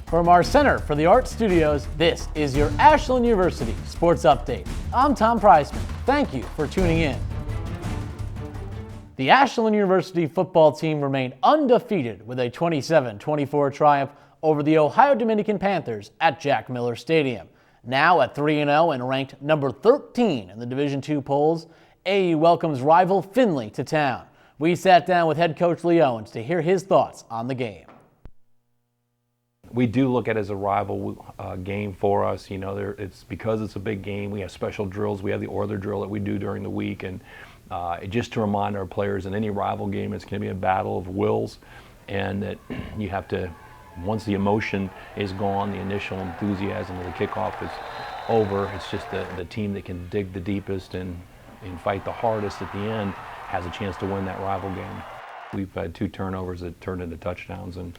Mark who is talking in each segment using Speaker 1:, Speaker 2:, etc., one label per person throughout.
Speaker 1: From our Center for the Arts Studios, this is your Ashland University Sports Update. I'm Tom Prizeman. Thank you for tuning in. The Ashland University football team remained undefeated with a 27-24 triumph over the Ohio Dominican Panthers at Jack Miller Stadium. Now at 3-0 and ranked number 13 in the Division II polls, AU welcomes rival Findlay to town. We sat down with head coach Lee Owens to hear his thoughts on the game.
Speaker 2: We do look at it as a rival game for us. You know, it's because it's a big game. We have special drills. We have the Oiler drill that we do during the week, and just to remind our players, in any rival game, it's going to be a battle of wills, and that you have to, once the emotion is gone, the initial enthusiasm of the kickoff is over. It's just the team that can dig the deepest and fight the hardest at the end has a chance to win that rival game. We've had 2 turnovers that turned into touchdowns, and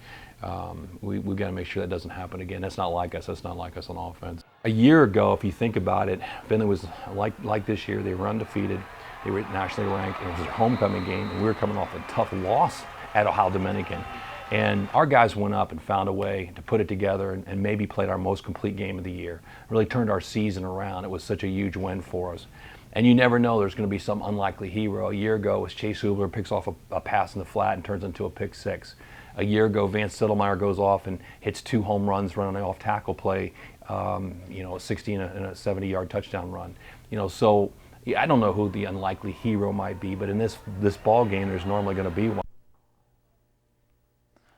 Speaker 2: we've got to make sure that doesn't happen again. That's not like us. That's not like us on offense. A year ago, if you think about it, Findlay was like this year. They were undefeated. They were nationally ranked, and it was their homecoming game, and we were coming off a tough loss at Ohio Dominican. And our guys went up and found a way to put it together and maybe played our most complete game of the year. Really turned our season around. It was such a huge win for us. And you never know, there's going to be some unlikely hero. A year ago, it was Chase Hubler picks off a pass in the flat and turns into a pick 6. A year ago, Vance Sittlemeyer goes off and hits 2 home runs running an off tackle play, a 60 and a 70-yard touchdown run. So I don't know who the unlikely hero might be, but in this ball game, there's normally going to be one.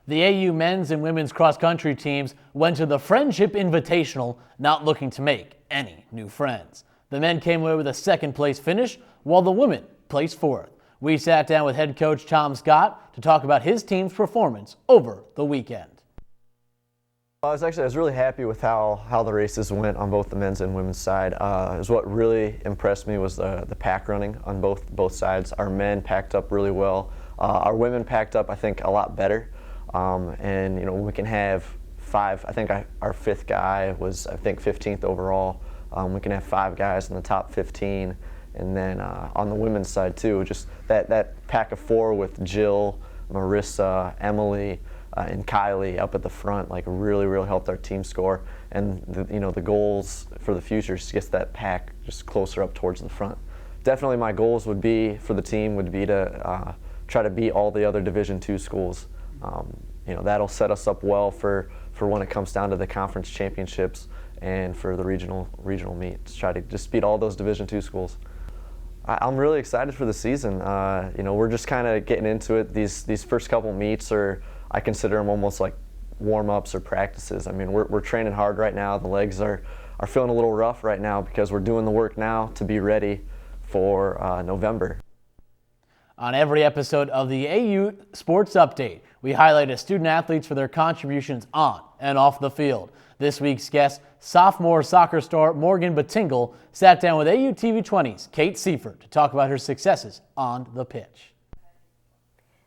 Speaker 1: The AU men's and women's cross-country teams went to the Friendship Invitational not looking to make any new friends. The men came away with a second-place finish, while the women placed 4th. We sat down with head coach Tom Scott to talk about his team's performance over the weekend.
Speaker 3: I was really happy with how the races went on both the men's and women's side. What really impressed me was the pack running on both sides. Our men packed up really well. Our women packed up, I think, a lot better. And we can have 5. I think our 5th guy was, I think, 15th overall. We can have 5 guys in the top 15. And then on the women's side too, just that pack of 4 with Jill, Marissa, Emily, and Kylie up at the front, really helped our team score. And the goals for the future is to get that pack just closer up towards the front. Definitely my goals would be for the team would be to try to beat all the other Division II schools. That'll set us up well for when it comes down to the conference championships and for the regional meets. Try to just beat all those Division II schools. I'm really excited for the season. We're just kind of getting into it. These first couple meets I consider them almost like warm-ups or practices. I mean, we're training hard right now. The legs are feeling a little rough right now because we're doing the work now to be ready for November.
Speaker 1: On every episode of the AU Sports Update, we highlight student athletes for their contributions on and off the field. This week's guest, sophomore soccer star Morgan Bittengle, sat down with AUTV 20's Kate Siefert to talk about her successes on the pitch.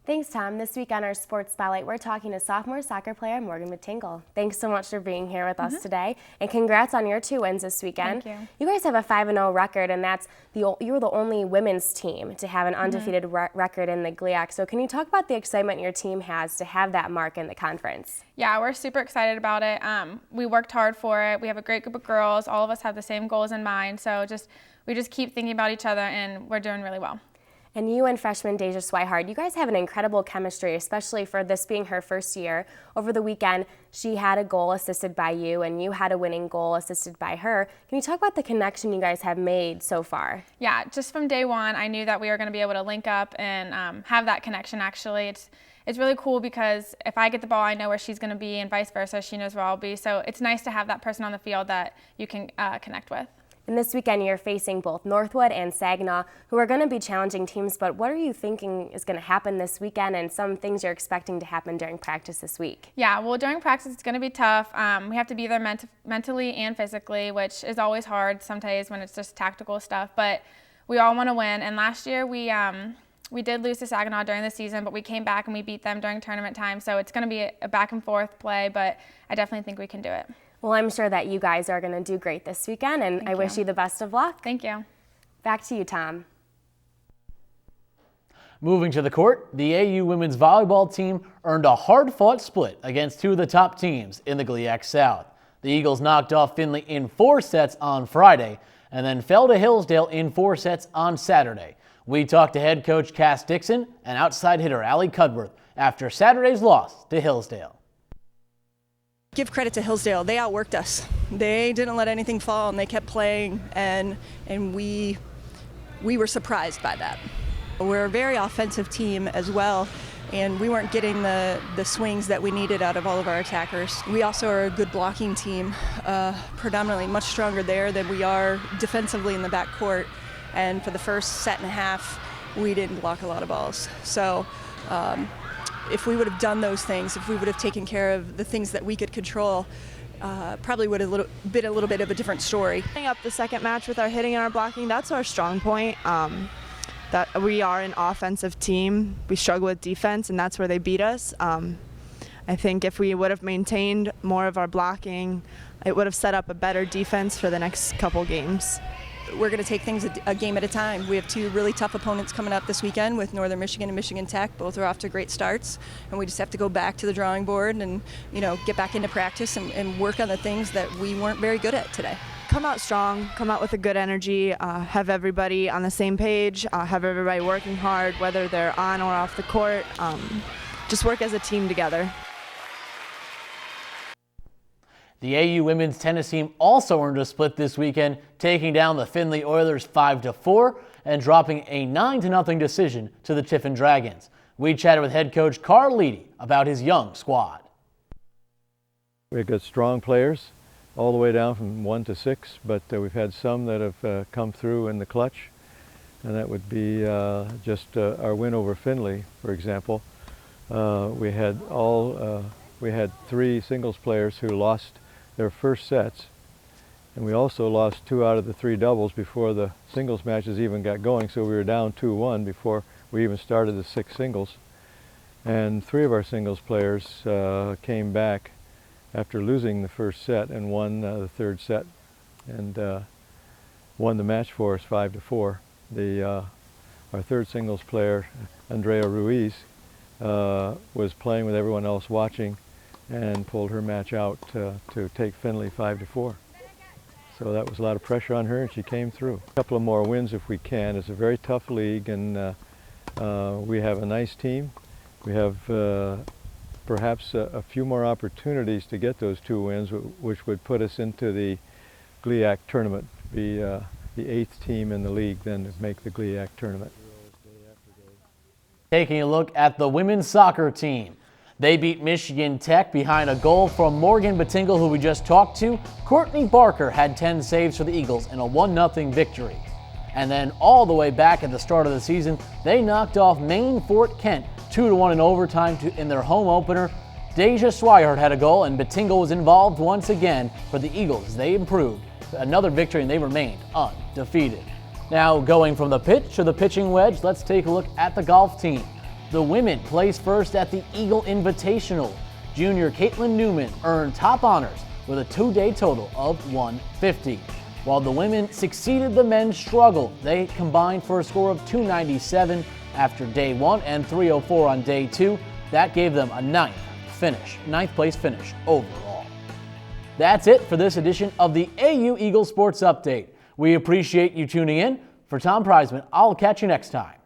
Speaker 4: Thanks, Tom. This week on our Sports Spotlight, we're talking to sophomore soccer player Morgan Bittengle. Thanks so much for being here with us today, and congrats on your 2 wins this weekend.
Speaker 5: Thank you.
Speaker 4: You guys have a 5-0 record, and you're the only women's team to have an undefeated record in the GLIAC. So can you talk about the excitement your team has to have that mark in the conference?
Speaker 5: Yeah, we're super excited about it. We worked hard for it. We have a great group of girls. All of us have the same goals in mind. So we just keep thinking about each other, and we're doing really well.
Speaker 4: And you and freshman Deja Swihart, you guys have an incredible chemistry, especially for this being her first year. Over the weekend, she had a goal assisted by you, and you had a winning goal assisted by her. Can you talk about the connection you guys have made so far?
Speaker 5: Yeah, just from day one, I knew that we were going to be able to link up and have that connection, actually. It's really cool because if I get the ball, I know where she's going to be, and vice versa, she knows where I'll be. So it's nice to have that person on the field that you can connect with.
Speaker 4: And this weekend, you're facing both Northwood and Saginaw, who are going to be challenging teams, but what are you thinking is going to happen this weekend and some things you're expecting to happen during practice this week?
Speaker 5: Yeah, well, during practice, it's going to be tough. We have to be there mentally and physically, which is always hard some days when it's just tactical stuff, but we all want to win. And last year, we did lose to Saginaw during the season, but we came back and we beat them during tournament time, so it's going to be a back and forth play, but I definitely think we can do it.
Speaker 4: Well, I'm sure that you guys are going to do great this weekend, and I wish you the best of luck.
Speaker 5: Thank you.
Speaker 4: Back to you, Tom.
Speaker 1: Moving to the court, the AU women's volleyball team earned a hard-fought split against two of the top teams in the GLIAC South. The Eagles knocked off Findlay in 4 sets on Friday and then fell to Hillsdale in 4 sets on Saturday. We talked to head coach Cass Dixon and outside hitter Allie Cudworth after Saturday's loss to Hillsdale.
Speaker 6: Give credit to Hillsdale. They outworked us. They didn't let anything fall and they kept playing, and we were surprised by that. We're a very offensive team as well, and we weren't getting the swings that we needed out of all of our attackers. We also are a good blocking team, predominantly much stronger there than we are defensively in the backcourt. And for the first set and a half, we didn't block a lot of balls. So if we would have done those things, if we would have taken care of the things that we could control, probably would have been a little bit of a different story.
Speaker 7: Setting up the second match with our hitting and our blocking, that's our strong point. That we are an offensive team. We struggle with defense, and that's where they beat us. I think if we would have maintained more of our blocking, it would have set up a better defense for the next couple games.
Speaker 6: We're going to take things a game at a time. We have 2 really tough opponents coming up this weekend with Northern Michigan and Michigan Tech. Both are off to great starts, and we just have to go back to the drawing board and get back into practice and work on the things that we weren't very good at today.
Speaker 7: Come out strong, come out with a good energy, have everybody on the same page, have everybody working hard, whether they're on or off the court. Just work as a team together.
Speaker 1: The AU women's tennis team also earned a split this weekend, taking down the Findlay Oilers 5-4 and dropping a 9-0 decision to the Tiffin Dragons. We chatted with head coach Carl Leedy about his young squad.
Speaker 8: We've got strong players all the way down from 1 to 6, but we've had some that have come through in the clutch, and that would be just our win over Findlay, for example. We had 3 singles players who lost their first sets, and we also lost 2 out of the 3 doubles before the singles matches even got going, so we were down 2-1 before we even started the 6 singles. And 3 of our singles players came back after losing the first set and won the 3rd set and won the match for us 5-4. Our 3rd singles player, Andrea Ruiz, was playing with everyone else watching and pulled her match out to take Findlay 5-4. So that was a lot of pressure on her, and she came through. A couple of more wins if we can. It's a very tough league, and we have a nice team. We have perhaps a few more opportunities to get those 2 wins, which would put us into the GLIAC tournament, be the 8th team in the league then to make the GLIAC tournament.
Speaker 1: Taking a look at the women's soccer team. They beat Michigan Tech behind a goal from Morgan Bittengle, who we just talked to. Courtney Barker had 10 saves for the Eagles in a 1-0 victory. And then all the way back at the start of the season, they knocked off Maine Fort Kent 2-1 in overtime in their home opener. Deja Swihart had a goal, and Bittengle was involved once again for the Eagles. They improved another victory, and they remained undefeated. Now, going from the pitch to the pitching wedge, let's take a look at the golf team. The women placed first at the Eagle Invitational. Junior Caitlin Newman earned top honors with a 2-day total of 150. While the women succeeded, the men struggled. They combined for a score of 297 after day 1 and 304 on day 2. That gave them a 9th place finish overall. That's it for this edition of the AU Eagle Sports Update. We appreciate you tuning in. For Tom Prizeman, I'll catch you next time.